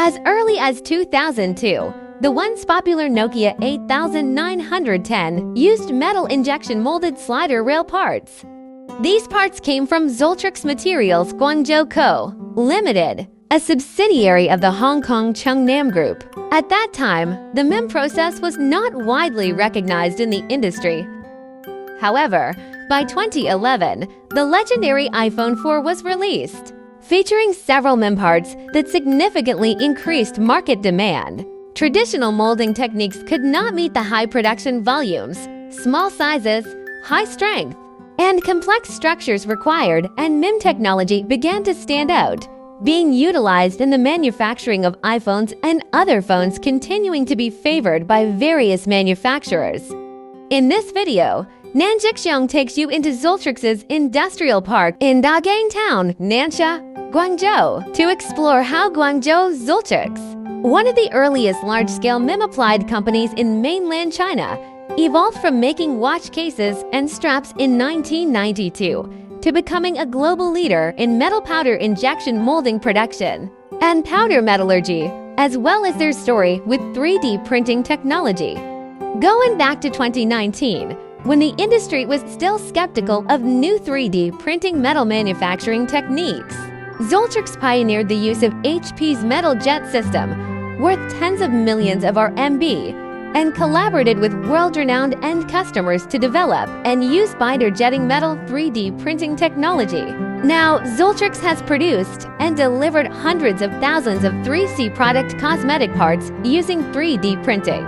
As early as 2002, the once popular Nokia 8910 used metal injection molded slider rail parts. These parts came from Zoltrix Materials Guangzhou Co., Limited, a subsidiary of the Hong Kong Chungnam Group. At that time, the MIM process was not widely recognized in the industry. However, by 2011, the legendary iPhone 4 was released, featuring several MIM parts that significantly increased market demand. Traditional molding techniques could not meet the high production volumes, small sizes, high strength, and complex structures required, and MIM technology began to stand out, being utilized in the manufacturing of iPhones and other phones, continuing to be favored by various manufacturers. In this video, Nanjixiong takes you into Zoltrix's industrial park in Dagang Town, Nansha, Guangzhou, to explore how Guangzhou Zoltrix, one of the earliest large-scale MIM-applied companies in mainland China, evolved from making watch cases and straps in 1992 to becoming a global leader in metal powder injection molding production and powder metallurgy, as well as their story with 3D printing technology. Going back to 2019, when the industry was still skeptical of new 3D printing metal manufacturing techniques, Zoltrix pioneered the use of HP's metal jet system, worth tens of millions of RMB, and collaborated with world-renowned end customers to develop and use binder jetting metal 3D printing technology. Now, Zoltrix has produced and delivered hundreds of thousands of 3C product cosmetic parts using 3D printing.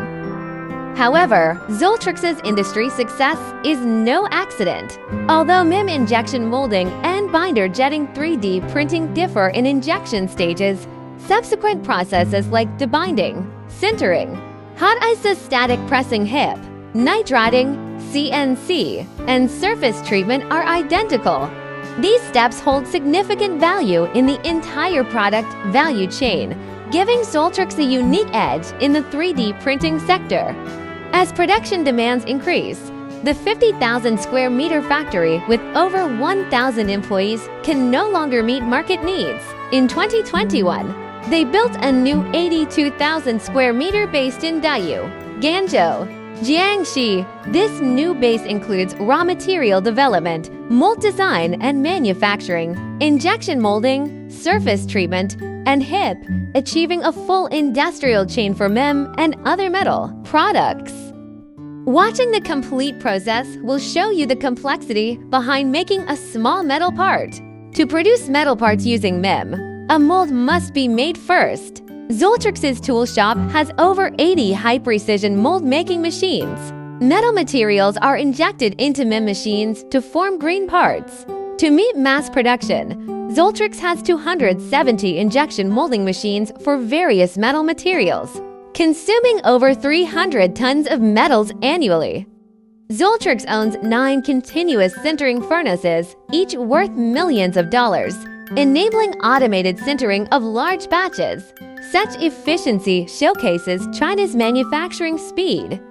However, Zoltrix's industry success is no accident. Although MIM injection molding and binder jetting 3D printing differ in injection stages, subsequent processes like debinding, sintering, hot isostatic pressing HIP, nitriding, CNC, and surface treatment are identical. These steps hold significant value in the entire product value chain, giving Zoltrix a unique edge in the 3D printing sector. As production demands increase, the 50,000 square meter factory with over 1,000 employees can no longer meet market needs. In 2021, they built a new 82,000 square meter based in Dayu, Ganzhou, Jiangxi. This new base includes raw material development, mold design and manufacturing, injection molding, surface treatment, and HIP, achieving a full industrial chain for MIM and other metal products. Watching the complete process will show you the complexity behind making a small metal part. To produce metal parts using MIM, a mold must be made first. Zoltrix's tool shop has over 80 high-precision mold-making machines. Metal materials are injected into MIM machines to form green parts. To meet mass production, Zoltrix has 270 injection molding machines for various metal materials, consuming over 300 tons of metals annually. Zoltrix owns 9 continuous sintering furnaces, each worth millions of dollars, enabling automated sintering of large batches. Such efficiency showcases China's manufacturing speed.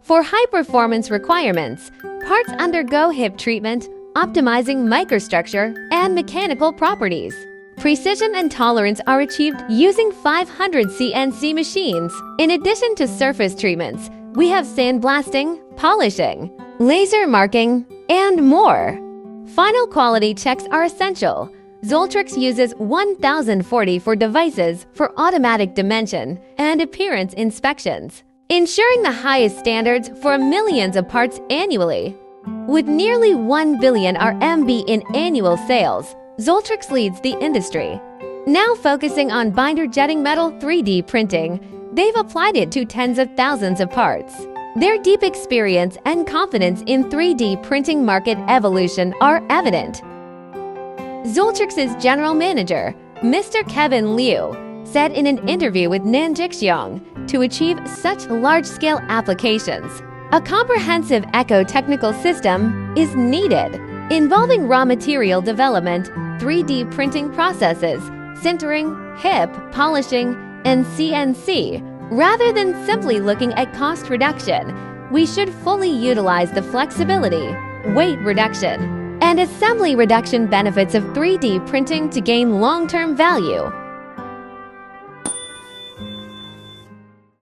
For high-performance requirements, parts undergo HIP treatment, optimizing microstructure and mechanical properties. Precision and tolerance are achieved using 500 CNC machines. In addition to surface treatments, we have sandblasting, polishing, laser marking, and more. Final quality checks are essential. Zoltrix uses 1040 for devices for automatic dimension and appearance inspections, ensuring the highest standards for millions of parts annually. With nearly 1 billion RMB in annual sales, Zoltrix leads the industry. Now focusing on binder jetting metal 3D printing, they've applied it to tens of thousands of parts. Their deep experience and confidence in 3D printing market evolution are evident. Zoltrix's general manager, Mr. Kevin Liu, said in an interview with Nanjixiong, to achieve such large-scale applications, a comprehensive eco-technical system is needed, involving raw material development, 3D printing processes, sintering, HIP, polishing, and CNC. Rather than simply looking at cost reduction, we should fully utilize the flexibility, weight reduction, and assembly reduction benefits of 3D printing to gain long-term value.